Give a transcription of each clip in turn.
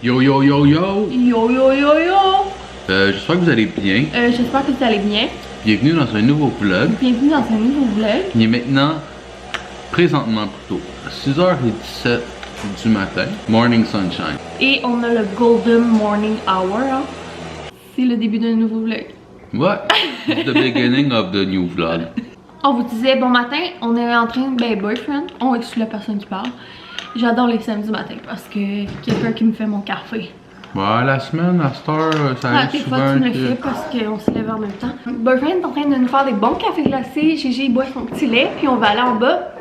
Yo yo yo yo! Yo yo yo yo! J'espère que vous allez bien. J'espère que vous allez bien. Bienvenue dans un nouveau vlog. Bienvenue dans un nouveau vlog. Il est maintenant, présentement plutôt, 6h17 du matin. Morning sunshine. Et on a le Golden Morning Hour. Hein? C'est le début d'un nouveau vlog. What? It's the beginning of the new vlog. On vous disait bon matin, on est en train de boyfriend. On exclut la personne qui parle. J'adore les samedis matin parce que quelqu'un qui me fait mon café. Ouais, la semaine, à cette heure, ça arrive Des souvent fois tu me le que... fais parce qu'on se lève en même temps. Boyfriend est en train de nous faire des bons cafés glacés. Gigi boit son petit lait, puis on va aller en bas.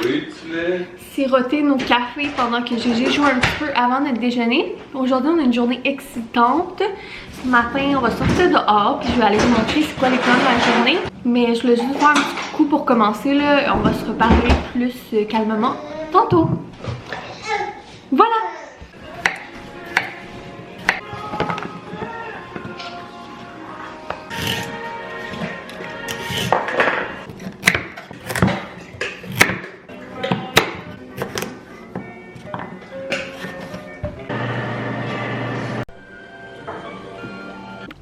Oui, tu l'es. Siroter nos cafés pendant que Gigi joue un petit peu avant notre déjeuner. Aujourd'hui, on a une journée excitante. Ce matin, on va sortir dehors, puis je vais aller vous montrer c'est quoi les plans de la journée. Mais je voulais juste faire un petit coucou pour commencer, là. On va se reparler plus calmement tantôt. Voilà!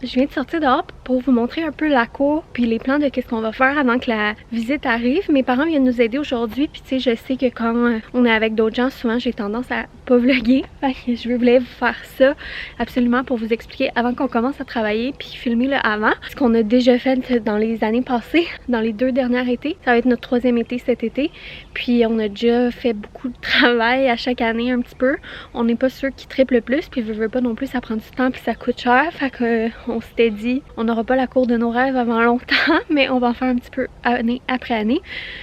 Je viens de sortir dehors pour vous montrer un peu la cour puis les plans de qu'est-ce qu'on va faire avant que la visite arrive. Mes parents viennent nous aider aujourd'hui, puis tu sais, je sais que quand on est avec d'autres gens, souvent j'ai tendance à pas vlogger. Fait que je voulais vous faire ça absolument pour vous expliquer avant qu'on commence à travailler puis filmer le avant. Ce qu'on a déjà fait dans les années passées, dans les 2 derniers étés. Ça va être notre 3e été cet été. Puis on a déjà fait beaucoup de travail à chaque année un petit peu. On n'est pas sûr qui triple le plus, puis veut pas non plus, ça prend du temps puis ça coûte cher. Fait que on s'était dit, on n'aura pas la cour de nos rêves avant longtemps, mais on va en faire un petit peu année après année.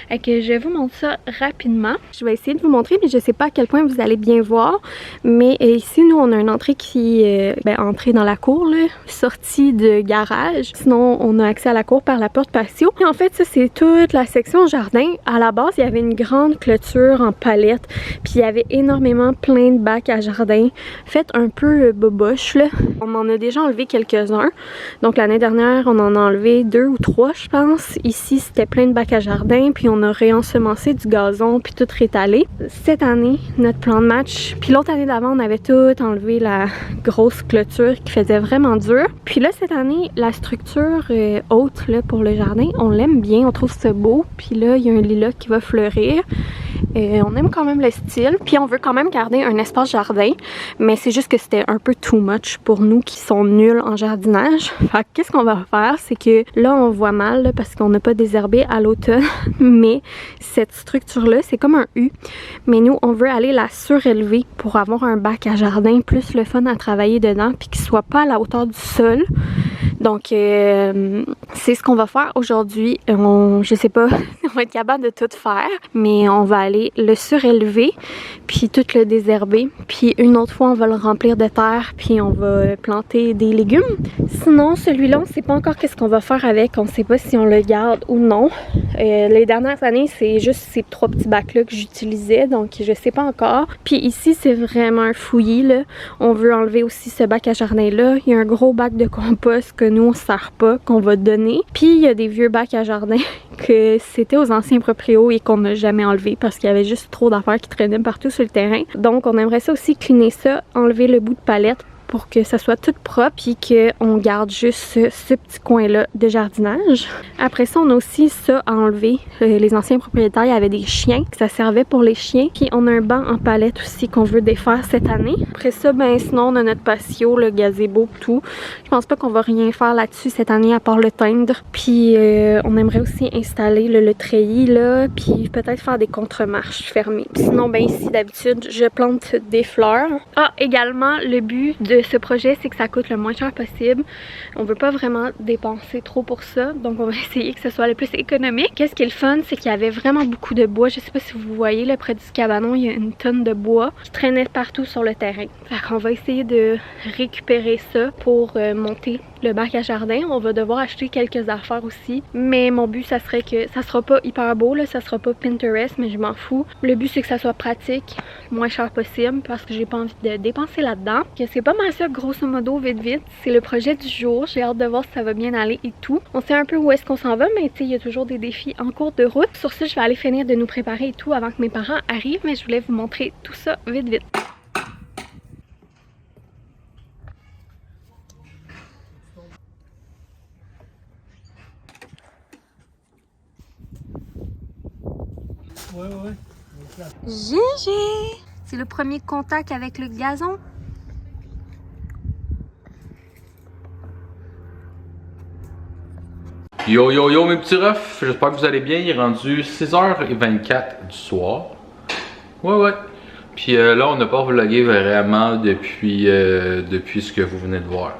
Et que je vous montre ça rapidement. Je vais essayer de vous montrer, mais je sais pas à quel point vous allez bien voir. Mais ici, nous, on a une entrée qui est entrée dans la cour, là, sortie de garage. Sinon, on a accès à la cour par la porte patio. Et en fait, ça, c'est toute la section jardin. À la base, il y avait une grande clôture en palette, puis il y avait énormément plein de bacs à jardin, fait un peu boboche, là. On en a déjà enlevé quelques-uns. Donc l'année dernière, on en a enlevé 2 ou 3, je pense. Ici, c'était plein de bacs à jardin, puis on a réensemencé du gazon, puis tout rétalé. Cette année, notre plan de match, puis l'autre année d'avant, on avait tout enlevé la grosse clôture qui faisait vraiment dur. Puis là, cette année, la structure haute là, pour le jardin, on l'aime bien, on trouve ça beau. Puis là, il y a un lilas qui va fleurir. On aime quand même le style, puis on veut quand même garder un espace jardin, mais c'est juste que c'était un peu too much pour nous qui sont nuls en jardinage. Fait que qu'est-ce qu'on va faire, c'est que là on voit mal là, parce qu'on n'a pas désherbé à l'automne, mais cette structure-là, c'est comme un U, mais nous on veut aller la surélever pour avoir un bac à jardin plus le fun à travailler dedans, puis qu'il soit pas à la hauteur du sol. Donc c'est ce qu'on va faire aujourd'hui. Je sais pas si on va être capable de tout faire, mais on va aller le surélever, puis tout le désherber, puis une autre fois on va le remplir de terre, puis on va planter des légumes. Sinon celui-là, on sait pas encore qu'est-ce qu'on va faire avec, on sait pas si on le garde ou non. Les dernières années, c'est juste ces 3 petits bacs-là que j'utilisais, donc je sais pas encore. Puis ici, c'est vraiment un fouillis, là. On veut enlever aussi ce bac à jardin-là. Il y a un gros bac de compost que nous, on ne sert pas, qu'on va donner. Puis il y a des vieux bacs à jardin que c'était aux anciens proprios et qu'on n'a jamais enlevé parce qu'il y avait juste trop d'affaires qui traînaient partout sur le terrain. Donc on aimerait ça aussi cleaner ça, enlever le bout de palette pour que ça soit tout propre puis qu'on garde juste ce petit coin-là de jardinage. Après ça, on a aussi ça à enlever. Les anciens propriétaires, il y avait des chiens, ça servait pour les chiens. Puis on a un banc en palette aussi qu'on veut défaire cette année. Après ça, sinon on a notre patio, le gazebo, tout. Je pense pas qu'on va rien faire là-dessus cette année à part le teindre. Puis on aimerait aussi installer le treillis là, puis peut-être faire des contre-marches fermées. Puis sinon, ici d'habitude, je plante des fleurs. Ah, également, le but de ce projet, c'est que ça coûte le moins cher possible. On veut pas vraiment dépenser trop pour ça, donc on va essayer que ce soit le plus économique. Qu'est-ce qui est le fun, c'est qu'il y avait vraiment beaucoup de bois. Je sais pas si vous voyez là près du cabanon, il y a une tonne de bois qui traînait partout sur le terrain. Fait qu'on va essayer de récupérer ça pour monter le bac à jardin. On va devoir acheter quelques affaires aussi, mais mon but, ça serait que ça sera pas hyper beau là, ça sera pas Pinterest, mais je m'en fous. Le but, c'est que ça soit pratique, le moins cher possible, parce que j'ai pas envie de dépenser là-dedans. C'est pas mal ça, grosso modo, vite vite. C'est le projet du jour. J'ai hâte de voir si ça va bien aller et tout. On sait un peu où est-ce qu'on s'en va, mais tu sais, il y a toujours des défis en cours de route. Sur ce, je vais aller finir de nous préparer et tout avant que mes parents arrivent, mais je voulais vous montrer tout ça vite vite. Ouais. Gégé! C'est le premier contact avec le gazon. Yo yo yo mes petits refs, j'espère que vous allez bien, il est rendu 6h24 du soir. Ouais. Puis là on n'a pas vlogué vraiment depuis ce que vous venez de voir.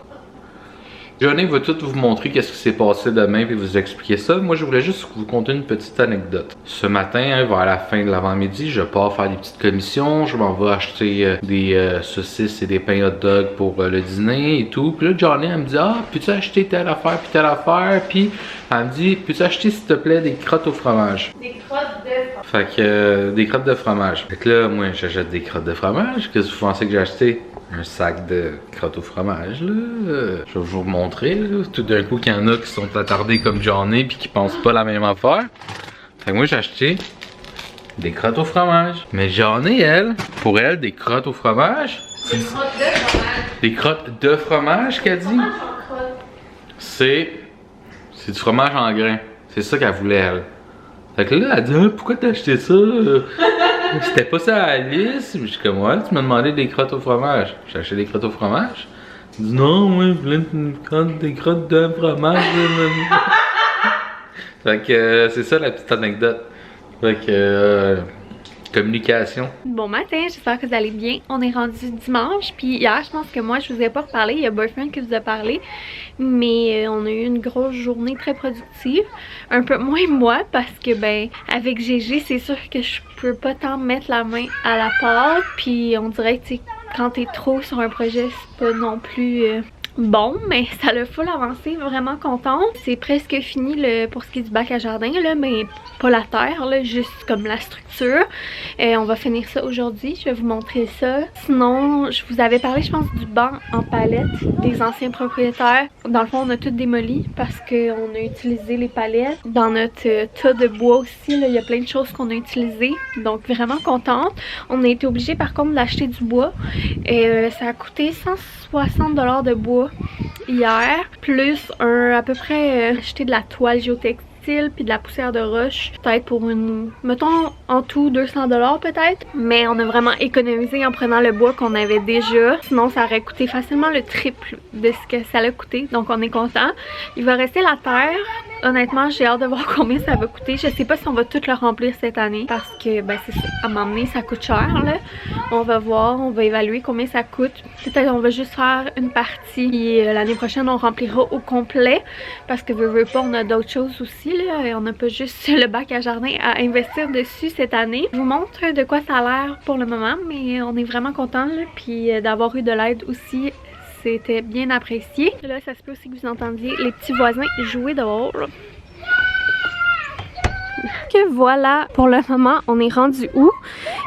Johnny va tout vous montrer qu'est-ce qui s'est passé demain puis vous expliquer ça. Moi je voulais juste vous conter une petite anecdote. Ce matin, vers la fin de l'avant-midi, je pars faire des petites commissions. Je m'en vais acheter des saucisses et des pains hot dog pour le dîner et tout. Puis là Johnny elle me dit ah peux-tu acheter telle affaire puis telle affaire. Puis elle me dit peux-tu acheter s'il te plaît des crottes au fromage. Des crottes de fromage. Fait que des crottes de fromage. Fait que là moi j'achète des crottes de fromage. Qu'est-ce que vous pensez que j'ai acheté? Un sac de crottes au fromage, là. Je vais vous montrer, là. Tout d'un coup, qu'il y en a qui sont attardés comme Johnny puis qui pensent pas la même affaire. Fait que moi, j'ai acheté des crottes au fromage. Mais Johnny, elle, pour elle, des crottes au fromage. Des crottes de fromage. Des crottes de fromage, qu'elle dit? C'est du fromage en grains. C'est ça qu'elle voulait, elle. Fait que là, elle dit ah, pourquoi t'as acheté ça? C'était pas ça à la liste. Je suis comme ouais, tu m'as demandé des crottes au fromage. J'ai acheté des crottes au fromage. Elle dit non, ouais, je voulais des crottes de fromage. Fait que c'est ça la petite anecdote. Fait que communication. Bon matin, j'espère que vous allez bien. On est rendu dimanche, puis hier, je pense que moi, je vous ai pas reparlé. Il y a Boyfriend qui vous a parlé. Mais on a eu une grosse journée très productive. Un peu moins moi, parce que ben, avec Gégé, c'est sûr que je peux pas tant mettre la main à la pâte. Puis on dirait que quand t'es trop sur un projet, c'est pas non plus bon, mais ça l'a full avancé, vraiment contente. C'est presque fini pour ce qui est du bac à jardin, là, mais pas la terre, là, juste comme la structure. On va finir ça aujourd'hui, je vais vous montrer ça. Sinon, je vous avais parlé, je pense, du banc en palette des anciens propriétaires. Dans le fond, on a tout démoli parce qu'on a utilisé les palettes. Dans notre tas de bois aussi, là, il y a plein de choses qu'on a utilisées, donc vraiment contente. On a été obligé par contre d'acheter du bois. Ça a coûté 160$ de bois hier, plus à peu près acheter de la toile géotextile puis de la poussière de roche, peut-être pour mettons en tout 200$ peut-être, mais on a vraiment économisé en prenant le bois qu'on avait déjà, sinon ça aurait coûté facilement le triple de ce que ça allait coûter, donc on est content. Il va rester la terre. Honnêtement, j'ai hâte de voir combien ça va coûter. Je sais pas si on va tout le remplir cette année parce que, ben, c'est ça, à m'emmener, ça coûte cher, là. On va voir, on va évaluer combien ça coûte. Peut-être on va juste faire une partie et l'année prochaine, on remplira au complet parce que veux pas, on a d'autres choses aussi, là. Et on n'a pas juste le bac à jardin à investir dessus cette année. Je vous montre de quoi ça a l'air pour le moment, mais on est vraiment content, là. Puis d'avoir eu de l'aide aussi. C'était bien apprécié. Là, ça se peut aussi que vous entendiez les petits voisins jouer dehors. Que voilà, pour le moment, on est rendu où?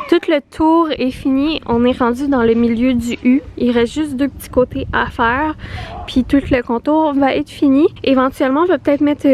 Tout le tour est fini. On est rendu dans le milieu du U. Il reste juste 2 petits côtés à faire. Puis tout le contour va être fini. Éventuellement, je vais peut-être mettre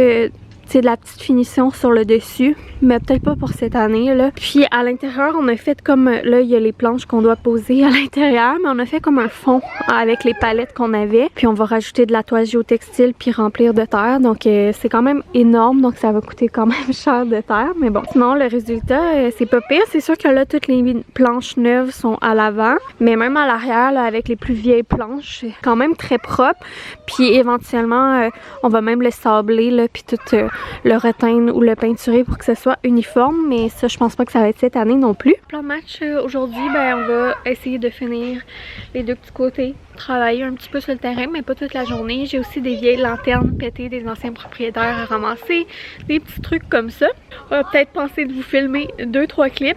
de la petite finition sur le dessus, mais peut-être pas pour cette année là. Puis à l'intérieur, on a fait comme, là il y a les planches qu'on doit poser à l'intérieur, mais on a fait comme un fond avec les palettes qu'on avait, puis on va rajouter de la toile géotextile puis remplir de terre, donc c'est quand même énorme, donc ça va coûter quand même cher de terre, mais bon. Sinon le résultat, c'est pas pire. C'est sûr que là toutes les planches neuves sont à l'avant, mais même à l'arrière là, avec les plus vieilles planches, c'est quand même très propre. Puis éventuellement on va même le sabler là, puis tout le reteindre ou le peinturer pour que ce soit uniforme, mais ça je pense pas que ça va être cette année non plus. Plan de match aujourd'hui, ben on va essayer de finir les 2 petits côtés, travailler un petit peu sur le terrain, mais pas toute la journée. J'ai aussi des vieilles lanternes pétées des anciens propriétaires à ramasser, des petits trucs comme ça. On va peut-être penser de vous filmer 2-3 clips.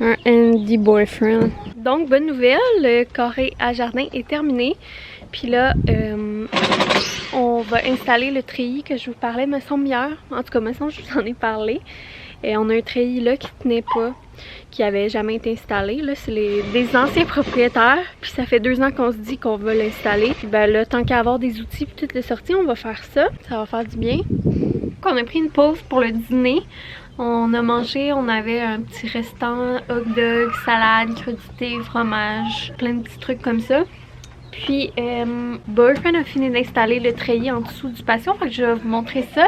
Un Andy Boyfriend. Donc, bonne nouvelle, le carré à jardin est terminé. Puis là, on va installer le treillis que je vous parlais, me semble hier. En tout cas, me semble que je vous en ai parlé. Et on a un treillis là qui tenait pas, qui avait jamais été installé. Là, c'est des anciens propriétaires. Puis ça fait 2 ans qu'on se dit qu'on va l'installer. Puis ben là, tant qu'à avoir des outils pour toutes les sorties, on va faire ça. Ça va faire du bien. Donc, on a pris une pause pour le dîner. On a mangé, on avait un petit restant, hot dog, salade, crudité, fromage, plein de petits trucs comme ça. Puis, Boyfriend a fini d'installer le treillis en dessous du patio. Fait que je vais vous montrer ça.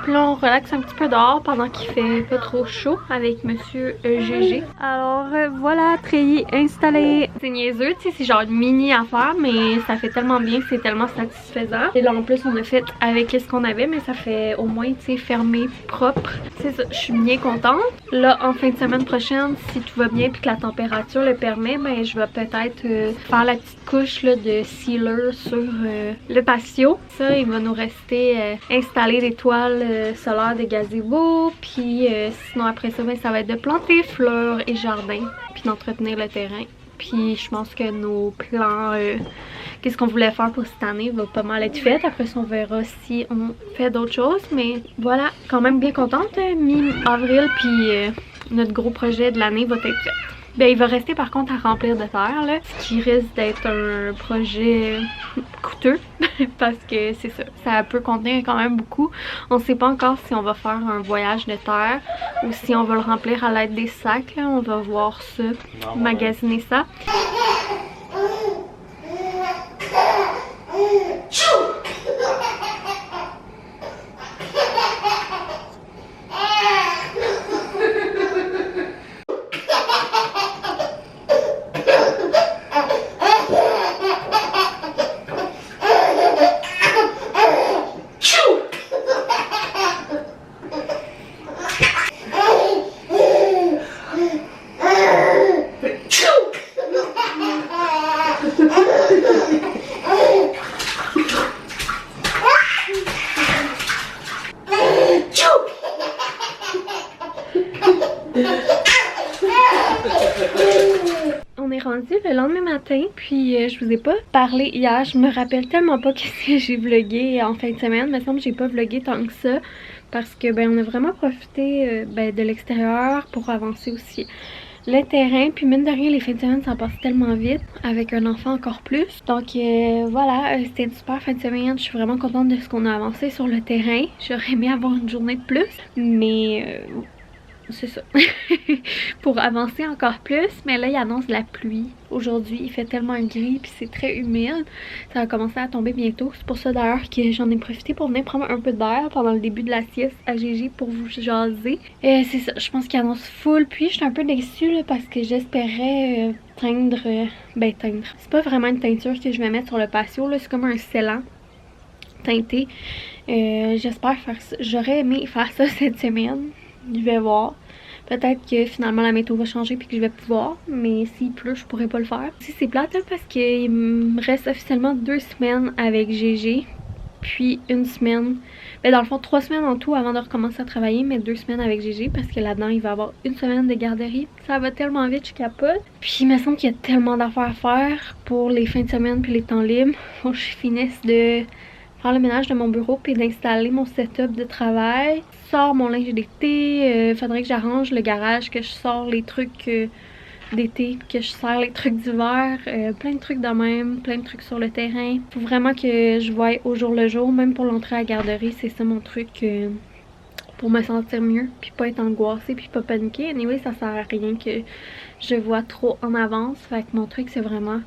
Puis là, on relaxe un petit peu dehors pendant qu'il fait pas trop chaud avec Monsieur GG. Alors, voilà, treillis installé. C'est niaiseux, tu sais, c'est genre une mini affaire, mais ça fait tellement bien, c'est tellement satisfaisant. Et là, en plus, on a fait avec ce qu'on avait, mais ça fait au moins, tu sais, fermé, propre. C'est ça, je suis bien contente. Là, en fin de semaine prochaine, si tout va bien puis que la température le permet, ben je vais peut-être faire la petite couche là, de sealer sur le patio. Ça, il va nous rester installer des toiles solaires de gazebo, puis sinon après ça, ben, ça va être de planter fleurs et jardins, puis d'entretenir le terrain. Puis je pense que nos plans, qu'est-ce qu'on voulait faire pour cette année va pas mal être fait. Après ça, on verra si on fait d'autres choses. Mais voilà, quand même bien contente. Mi-avril, puis notre gros projet de l'année va être fait. Ben, il va rester par contre à remplir de terre, là, ce qui risque d'être un projet coûteux parce que c'est ça, ça peut contenir quand même beaucoup. On sait pas encore si on va faire un voyage de terre ou si on va le remplir à l'aide des sacs, là. On va voir ça, magasiner ça. On est rendu le lendemain matin, puis je vous ai pas parlé hier. Je me rappelle tellement pas qu'est-ce que j'ai vlogué en fin de semaine. Il me semble que j'ai pas vlogué tant que ça parce que ben on a vraiment profité de l'extérieur pour avancer aussi le terrain. Puis mine de rien, les fins de semaine ça passe tellement vite avec un enfant encore plus. Donc voilà, c'était une super fin de semaine. Je suis vraiment contente de ce qu'on a avancé sur le terrain. J'aurais aimé avoir une journée de plus, mais c'est ça. Pour avancer encore plus, mais là il annonce de la pluie. Aujourd'hui il fait tellement gris puis c'est très humide. Ça va commencer à tomber bientôt. C'est pour ça d'ailleurs que j'en ai profité pour venir prendre un peu d'air pendant le début de la sieste à GG pour vous jaser. C'est ça, je pense qu'il annonce full pluie. Je suis un peu déçue là, parce que j'espérais teindre. Teindre. C'est pas vraiment une teinture que je vais mettre sur le patio là, c'est comme un scellant teinté. J'espère faire ça. J'aurais aimé faire ça cette semaine. Je vais voir. Peut-être que finalement la météo va changer puis que je vais pouvoir, mais s'il pleut, je pourrais pas le faire. Si c'est plate hein, parce qu'il me reste officiellement 2 semaines avec GG, puis une semaine, dans le fond 3 semaines en tout avant de recommencer à travailler, mais 2 semaines avec GG parce que là-dedans il va y avoir une semaine de garderie. Ça va tellement vite, je capote. Puis il me semble qu'il y a tellement d'affaires à faire pour les fins de semaine puis les temps libres. Faut que je finisse de faire le ménage de mon bureau puis d'installer mon setup de travail. Sors mon linge d'été, faudrait que j'arrange le garage, que je sors les trucs d'été, que je sers les trucs d'hiver, plein de trucs de même, plein de trucs sur le terrain. Faut vraiment que je voie au jour le jour, même pour l'entrée à la garderie, c'est ça mon truc pour me sentir mieux, puis pas être angoissée, puis pas paniquer. Anyway, ça sert à rien que je vois trop en avance, fait que mon truc c'est vraiment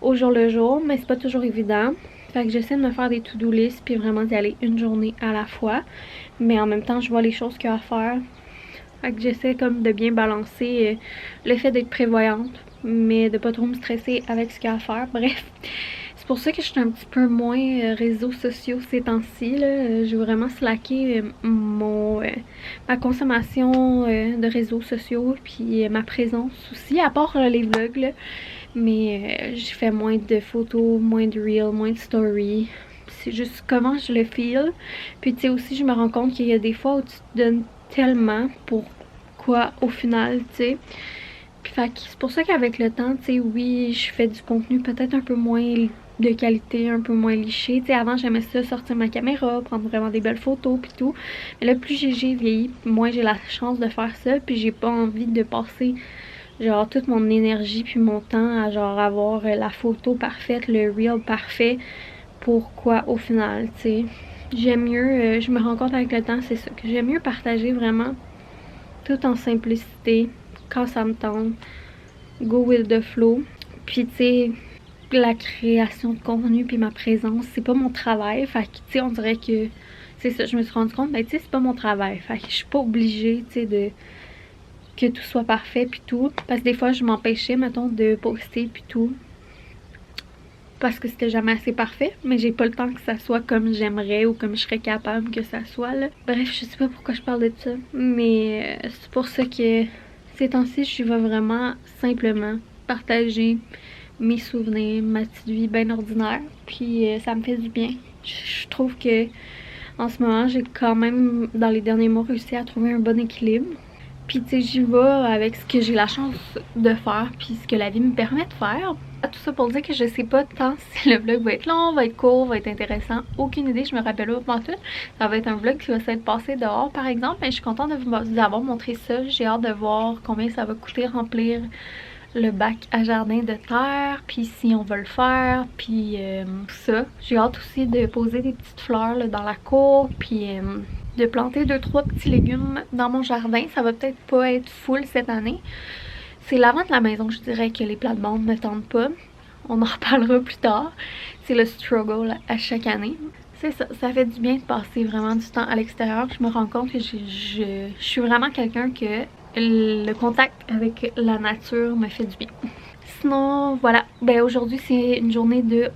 au jour le jour, mais c'est pas toujours évident. Fait que j'essaie de me faire des to-do list puis vraiment d'y aller une journée à la fois. Mais en même temps, je vois les choses qu'il y a à faire. Fait que j'essaie comme de bien balancer le fait d'être prévoyante, mais de pas trop me stresser avec ce qu'il y a à faire. Bref, c'est pour ça que je suis un petit peu moins réseaux sociaux ces temps-ci. J'ai vraiment slacké ma consommation de réseaux sociaux puis ma présence aussi, à part les vlogs là. Mais j'ai fait moins de photos, moins de reels, moins de stories. C'est juste comment je le feel. Puis tu sais aussi, je me rends compte qu'il y a des fois où tu te donnes tellement pour quoi au final, tu sais. Puis c'est pour ça qu'avec le temps, tu sais, oui, je fais du contenu peut-être un peu moins de qualité, un peu moins liché. Tu sais, avant j'aimais ça, sortir ma caméra, prendre vraiment des belles photos puis tout. Mais là, plus j'ai vieilli, moins j'ai la chance de faire ça. Puis j'ai pas envie de passer genre toute mon énergie puis mon temps à genre avoir la photo parfaite, le reel parfait. Pourquoi au final, tu sais. J'aime mieux, je me rends compte avec le temps, c'est ça, que j'aime mieux partager vraiment tout en simplicité, quand ça me tente, go with the flow. Puis tu sais, la création de contenu puis ma présence, c'est pas mon travail. Fait que, tu sais, on dirait que c'est ça, je me suis rendu compte, ben, tu sais, c'est pas mon travail. Fait que je suis pas obligée, tu sais, de que tout soit parfait puis tout. Parce que des fois, je m'empêchais, mettons, de poster puis tout. Parce que c'était jamais assez parfait. Mais j'ai pas le temps que ça soit comme j'aimerais ou comme je serais capable que ça soit, là. Bref, je sais pas pourquoi je parle de ça. Mais c'est pour ça que ces temps-ci, je vais vraiment simplement partager mes souvenirs, ma petite vie bien ordinaire. Puis ça me fait du bien. Je trouve que en ce moment, j'ai quand même, dans les derniers mois, réussi à trouver un bon équilibre. Puis tu sais, j'y vais avec ce que j'ai la chance de faire, puis ce que la vie me permet de faire. Tout ça pour dire que je sais pas tant si le vlog va être long, va être court, va être intéressant. Aucune idée, je me rappelle pas tout. Ça va être un vlog qui va s'être passé dehors par exemple, mais je suis contente de vous avoir montré ça. J'ai hâte de voir combien ça va coûter remplir le bac à jardin de terre, puis si on veut le faire, puis tout ça. J'ai hâte aussi de poser des petites fleurs là, dans la cour, puis de planter 2-3 petits légumes dans mon jardin. Ça va peut-être pas être full cette année. C'est l'avant de la maison, je dirais que les plates-bandes ne me tentent pas. On en reparlera plus tard. C'est le struggle à chaque année. C'est ça, ça fait du bien de passer vraiment du temps à l'extérieur. Je me rends compte que je suis vraiment quelqu'un que le contact avec la nature me fait du bien. Sinon, voilà, ben aujourd'hui c'est une journée de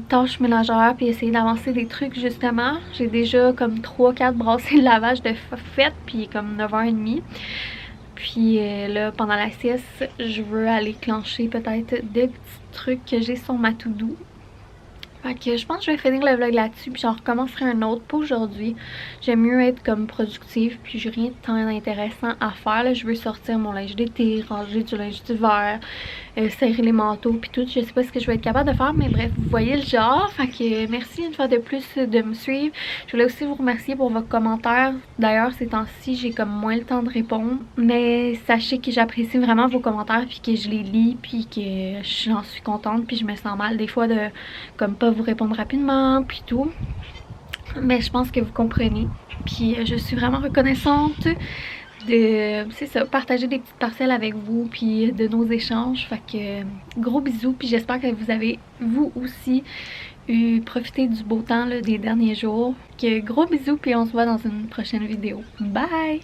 tâches ménagères puis essayer d'avancer des trucs justement. J'ai déjà comme 3-4 brassées de lavage de faites puis comme 9h30. Puis là, pendant la sieste, je veux aller clencher peut-être des petits trucs que j'ai sur ma to-do. Fait que je pense que je vais finir le vlog là-dessus puis j'en recommencerai un autre pour aujourd'hui. J'aime mieux être comme productive puis j'ai rien de tant intéressant à faire là. Je veux sortir mon linge d'été, ranger du linge d'hiver, serrer les manteaux puis tout. Je sais pas ce que je vais être capable de faire mais bref, vous voyez le genre. Fait que merci une fois de plus de me suivre. Je voulais aussi vous remercier pour vos commentaires. D'ailleurs ces temps-ci j'ai comme moins le temps de répondre. Mais sachez que j'apprécie vraiment vos commentaires puis que je les lis puis que j'en suis contente puis je me sens mal des fois de comme pas vous répondre rapidement puis tout, mais je pense que vous comprenez puis je suis vraiment reconnaissante de, c'est ça, partager des petites parcelles avec vous puis de nos échanges. Fait que gros bisous puis j'espère que vous avez vous aussi profité du beau temps là, des derniers jours. Que gros bisous puis on se voit dans une prochaine vidéo. Bye!